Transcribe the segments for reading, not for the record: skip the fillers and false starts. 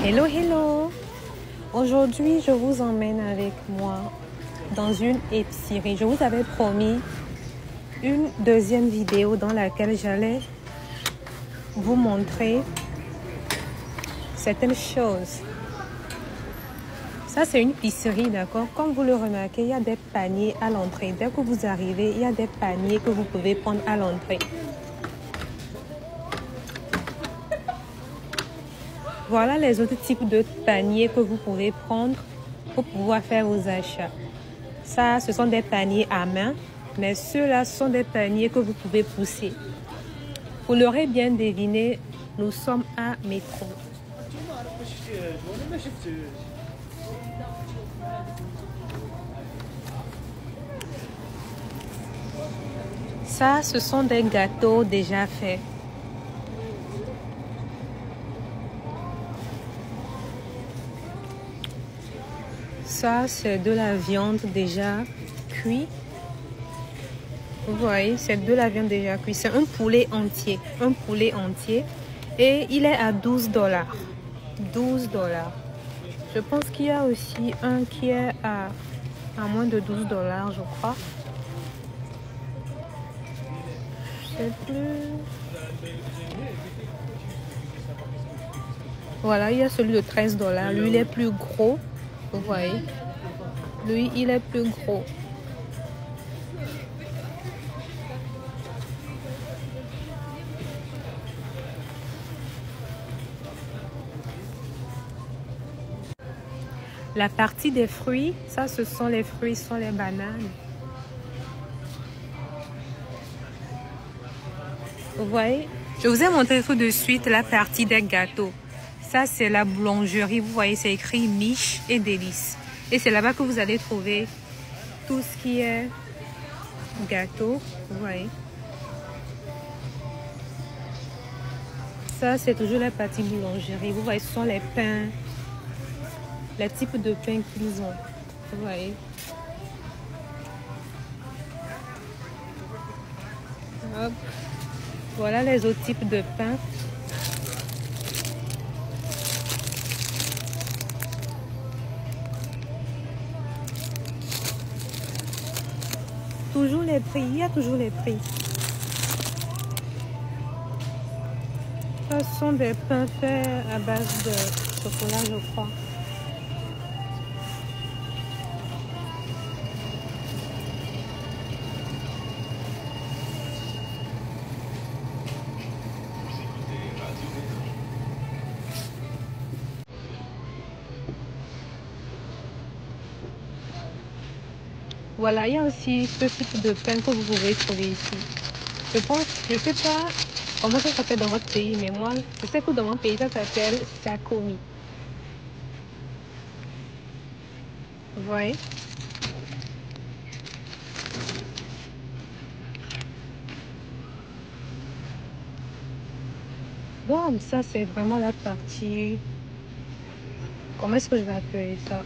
Hello, hello! Aujourd'hui, je vous emmène avec moi dans une épicerie. Je vous avais promis une deuxième vidéo dans laquelle j'allais vous montrer certaines choses. Ça, c'est une épicerie, d'accord? Comme vous le remarquez, il y a des paniers à l'entrée. Dès que vous arrivez, il y a des paniers que vous pouvez prendre à l'entrée. Voilà les autres types de paniers que vous pouvez prendre pour pouvoir faire vos achats. Ça, ce sont des paniers à main, mais ceux-là sont des paniers que vous pouvez pousser. Vous l'aurez bien deviné, nous sommes à Métro. Ça, ce sont des gâteaux déjà faits. Ça, c'est de la viande déjà cuite. Vous voyez, c'est de la viande déjà cuite. C'est un poulet entier. Un poulet entier. Et il est à 12 $. 12 $. Je pense qu'il y a aussi un qui est à moins de 12 $, je crois. Je sais plus. Voilà, il y a celui de 13 $. Lui, il est plus gros. Vous voyez, lui, il est plus gros. La partie des fruits, ça, ce sont les fruits, ce sont les bananes. Vous voyez, je vous ai montré tout de suite la partie des gâteaux. Ça, c'est la boulangerie. Vous voyez, c'est écrit Miche et Délices. Et c'est là-bas que vous allez trouver tout ce qui est gâteau. Vous voyez. Ça, c'est toujours la partie boulangerie. Vous voyez, ce sont les pains. Les types de pains qu'ils ont. Vous voyez. Hop. Voilà les autres types de pains. Toujours les prix, il y a toujours les prix. Ce sont des pains faits à base de chocolat, je crois. Voilà, il y a aussi ce type de pain que vous pouvez trouver ici. Je pense, je ne sais pas comment ça s'appelle dans votre pays, mais moi, je sais que dans mon pays, ça s'appelle Sakomi. Vous voyez? Bon, ça, c'est vraiment la partie... Comment est-ce que je vais appeler ça?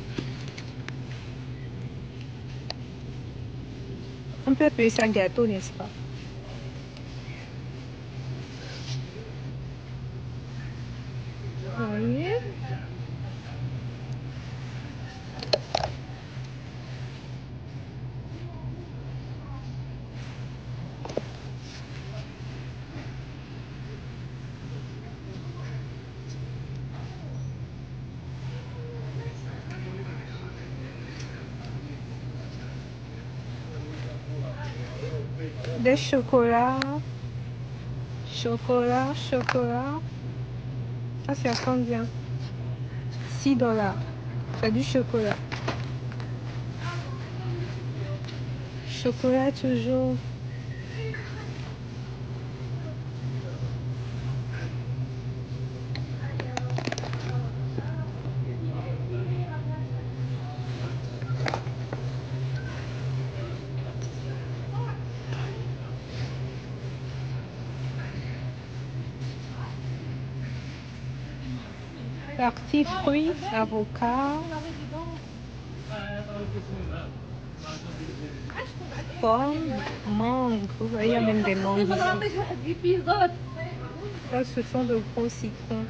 On peut appeler ça gâteau, n'est-ce pas? Vous voyez? Des chocolats. Chocolat. Ça, c'est à combien? 6 $. C'est du chocolat. Chocolat toujours. Partie fruits, avocat, pommes, mangue. Vous voyez, il y a même des mangues ici. Là, ce sont de gros citrons.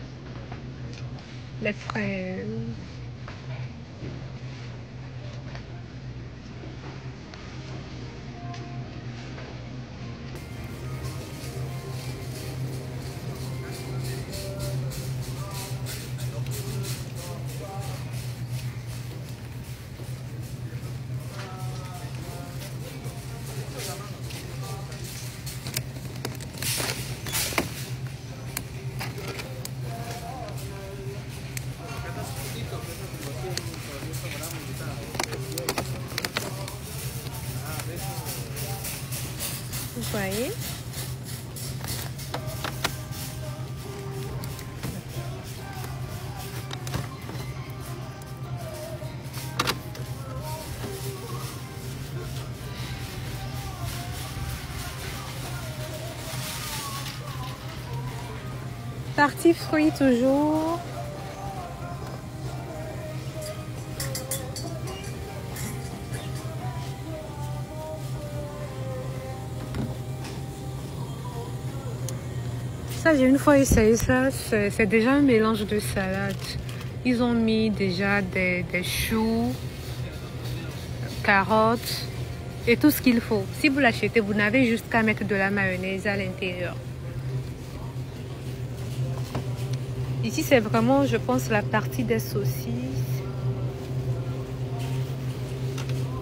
Les fraises. Vous voyez? Partie fruits toujours. Ça, j'ai une fois essayé ça, c'est déjà un mélange de salade. Ils ont mis déjà des choux, carottes et tout ce qu'il faut. Si vous l'achetez, vous n'avez juste qu'à mettre de la mayonnaise à l'intérieur. Ici, c'est vraiment, je pense, la partie des saucisses.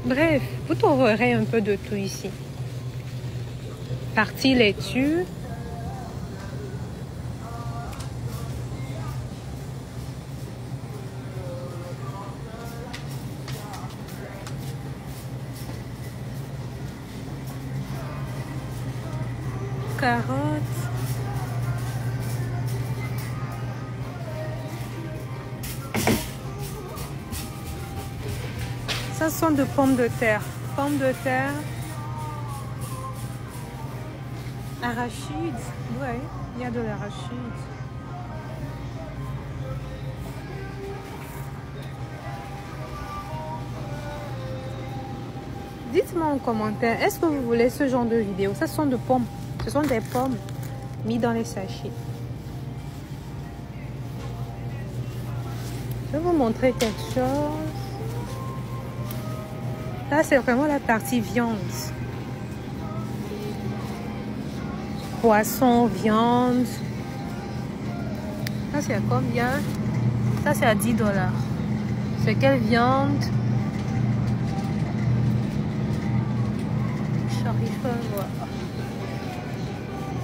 Bref, vous trouverez un peu de tout ici. Partie laitue. Carottes. Ça sont de pommes de terre. Pommes de terre. Arachide. Ouais, il y a de l'arachide. Dites-moi en commentaire, est-ce que vous voulez ce genre de vidéo? Ça sont de pommes. Ce sont des pommes mises dans les sachets. Je vais vous montrer quelque chose. Là, c'est vraiment la partie viande. Poisson, viande. Ça, c'est à combien? Ça, c'est à 10 $. C'est quelle viande? J'arrive pas à voir.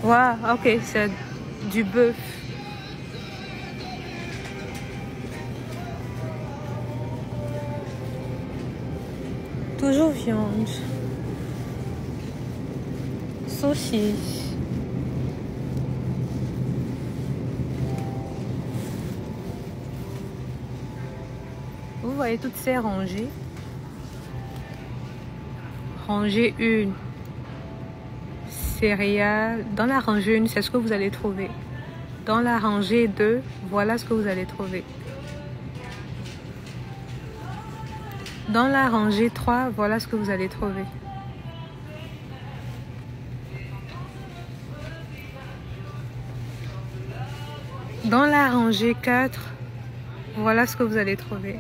Wow, ok, c'est du bœuf. Toujours viande. Saucisse. Vous voyez toutes ces rangées. Rangée 1. Céréales. Dans la rangée 1, c'est ce que vous allez trouver. Dans la rangée 2, voilà ce que vous allez trouver. Dans la rangée 3, voilà ce que vous allez trouver. Dans la rangée 4, voilà ce que vous allez trouver.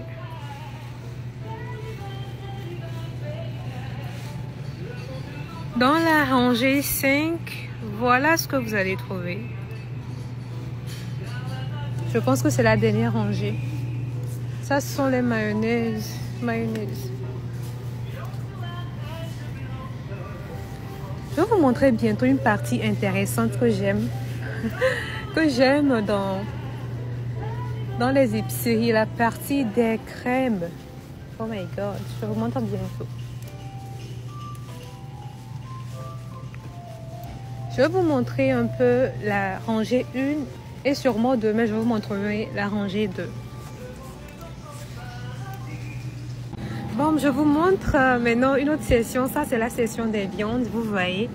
Dans la rangée 5, voilà ce que vous allez trouver. Je pense que c'est la dernière rangée. Ça, ce sont les mayonnaises. Je vais vous montrer bientôt une partie intéressante que j'aime. Que j'aime dans les épiceries. La partie des crèmes. Oh my god, je vous montre bientôt. Je vais vous montrer un peu la rangée 1 et sûrement demain, je vais vous montrer la rangée 2. Bon, je vous montre maintenant une autre session. Ça, c'est la session des viandes. Vous voyez,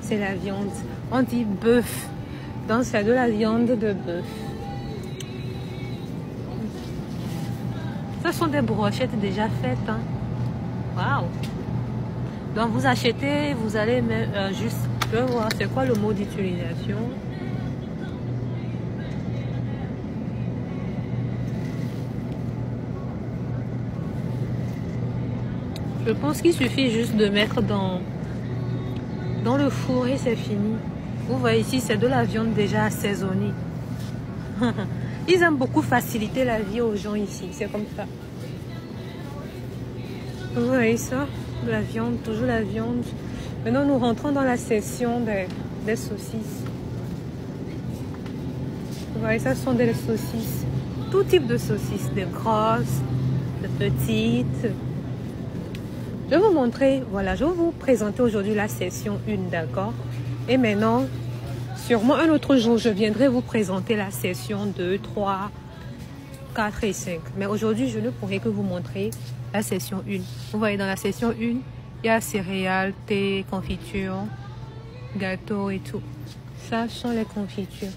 c'est la viande. On dit bœuf. Donc, c'est de la viande de bœuf. Ce sont des brochettes déjà faites. Hein. Waouh! Donc, vous achetez, vous allez juste... Je vais voir, c'est quoi le mot d'utilisation? Je pense qu'il suffit juste de mettre dans le four et c'est fini. Vous voyez ici, c'est de la viande déjà assaisonnée. Ils aiment beaucoup faciliter la vie aux gens ici. C'est comme ça. Vous voyez ça? De la viande, toujours la viande. Maintenant, nous rentrons dans la section des saucisses. Vous voyez, ça sont des saucisses. Tout type de saucisses. Des grosses, de petites. Je vais vous montrer, voilà, je vais vous présenter aujourd'hui la session 1, d'accord? Et maintenant, sûrement un autre jour, je viendrai vous présenter la session 2, 3, 4 et 5. Mais aujourd'hui, je ne pourrai que vous montrer la session 1. Vous voyez, dans la session 1, il y a céréales, thé, confiture, gâteau et tout. Ça sont les confitures.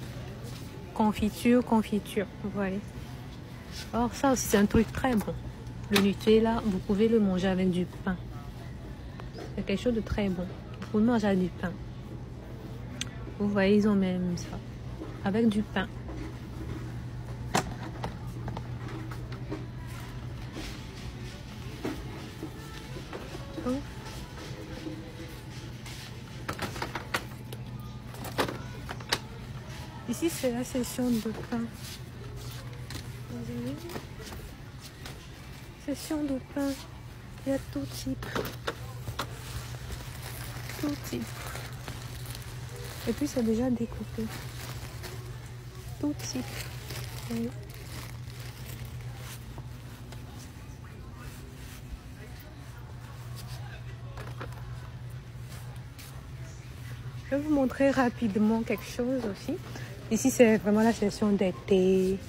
Confiture, vous voyez. Alors ça aussi, c'est un truc très bon. Le Nutella, vous pouvez le manger avec du pain. C'est quelque chose de très bon. Vous pouvez manger avec du pain. Vous voyez, ils ont même ça. Avec du pain. Oh. Ici, c'est la section de pain. Section de pain. Il y a tout type. Tout type. Et puis c'est déjà découpé. Tout type. Oui. Je vais vous montrer rapidement quelque chose aussi. Ici c'est vraiment la section des thés.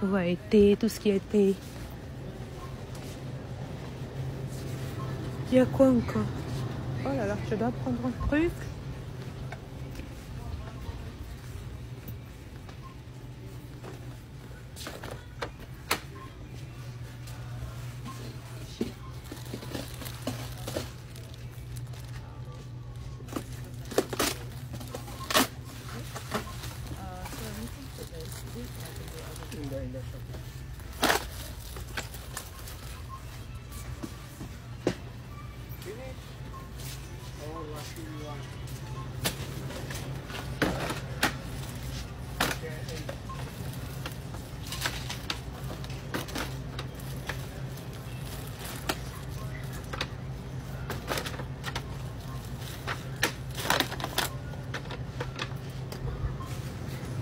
Vous voyez, thé, tout ce qui est thé. Il y a quoi encore? Oh là là, je dois prendre un truc.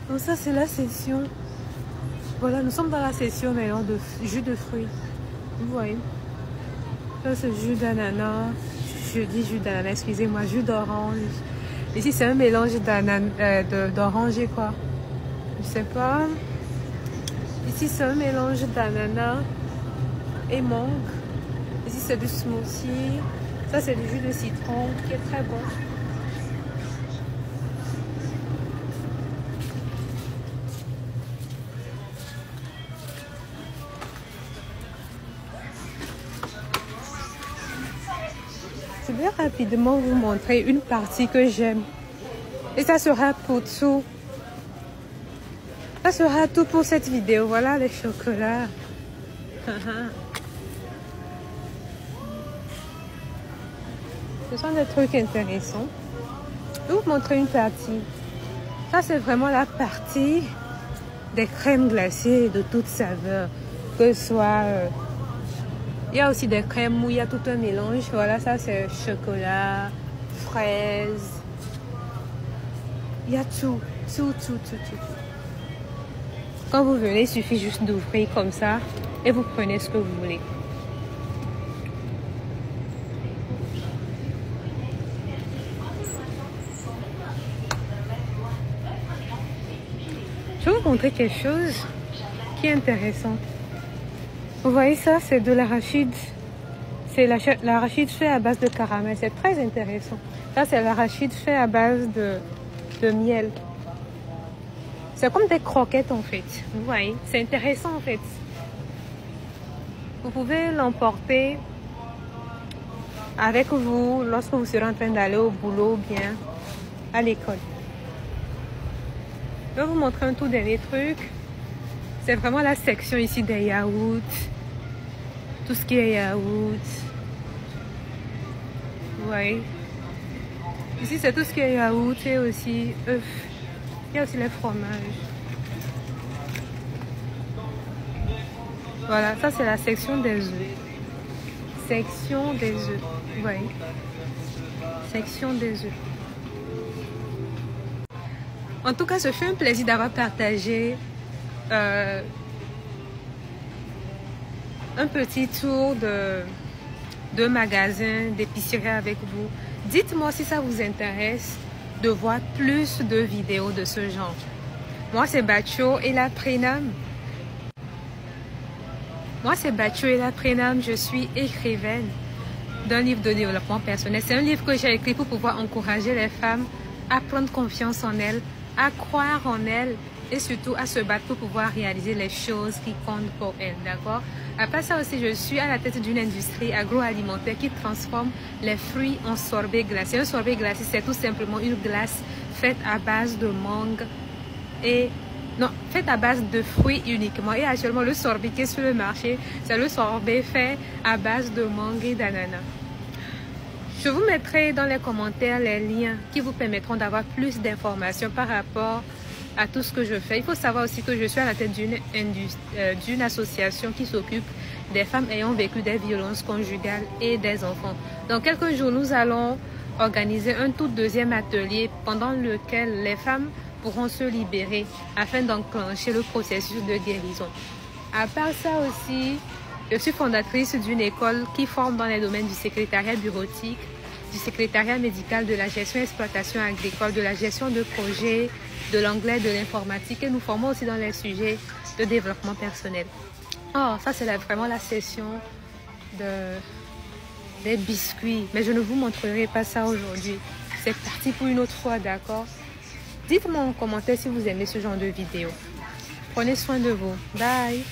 Donc ça c'est la session. Voilà, nous sommes dans la session maintenant de jus de fruits. Vous voyez. Ça c'est jus d'ananas. Je dis jus d'ananas, excusez-moi, jus d'orange. Ici c'est un mélange d'orange et quoi? Je sais pas. Ici c'est un mélange d'ananas et mangue. Ici c'est du smoothie. Ça c'est du jus de citron qui est très bon. Je vais rapidement vous montrer une partie que j'aime. Et ça sera pour tout. Ça sera tout pour cette vidéo. Voilà les chocolats. Ce sont des trucs intéressants. Je vais vous montrer une partie. Ça c'est vraiment la partie des crèmes glacées de toutes saveurs. Que ce soit... il y a aussi des crèmes où il y a tout un mélange. Voilà, ça c'est chocolat, fraises. Il y a tout. Quand vous venez, il suffit juste d'ouvrir comme ça et vous prenez ce que vous voulez. Je vais vous montrer quelque chose qui est intéressant. Vous voyez ça, c'est de l'arachide. C'est l'arachide fait à base de caramel. C'est très intéressant. Ça, c'est l'arachide fait à base de miel. C'est comme des croquettes en fait. Vous voyez, c'est intéressant en fait. Vous pouvez l'emporter avec vous lorsque vous serez en train d'aller au boulot ou bien à l'école. Je vais vous montrer un tout dernier truc. C'est vraiment la section ici des yaourts. Tout ce qui est yaourt. Vous voyez. Ici, c'est tout ce qui est yaourt et aussi œufs. Il y a aussi les fromages. Voilà, ça c'est la section des œufs. Section des œufs. Vous voyez. Section des œufs. En tout cas, ce fut un plaisir d'avoir partagé un petit tour de magasin, d'épicerie avec vous. Dites-moi si ça vous intéresse de voir plus de vidéos de ce genre. Moi, c'est Bacho et la Prénam. Je suis écrivaine d'un livre de développement personnel. C'est un livre que j'ai écrit pour pouvoir encourager les femmes à prendre confiance en elles, à croire en elles et surtout à se battre pour pouvoir réaliser les choses qui comptent pour elles, d'accord? Après ça aussi, je suis à la tête d'une industrie agroalimentaire qui transforme les fruits en sorbet glacé. Un sorbet glacé, c'est tout simplement une glace faite à base de mangue et... non, faite à base de fruits uniquement. Et actuellement, le sorbet qui est sur le marché, c'est le sorbet fait à base de mangue et d'ananas. Je vous mettrai dans les commentaires les liens qui vous permettront d'avoir plus d'informations par rapport à tout ce que je fais. Il faut savoir aussi que je suis à la tête d'une association qui s'occupe des femmes ayant vécu des violences conjugales et des enfants. Dans quelques jours, nous allons organiser un tout deuxième atelier pendant lequel les femmes pourront se libérer afin d'enclencher le processus de guérison. À part ça aussi, je suis fondatrice d'une école qui forme dans les domaines du secrétariat bureautique, du secrétariat médical, de la gestion et exploitation agricole, de la gestion de projets, de l'anglais, de l'informatique et nous formons aussi dans les sujets de développement personnel. Oh, ça c'est vraiment la session des biscuits, mais je ne vous montrerai pas ça aujourd'hui. C'est parti pour une autre fois, d'accord? Dites-moi en commentaire si vous aimez ce genre de vidéo. Prenez soin de vous. Bye!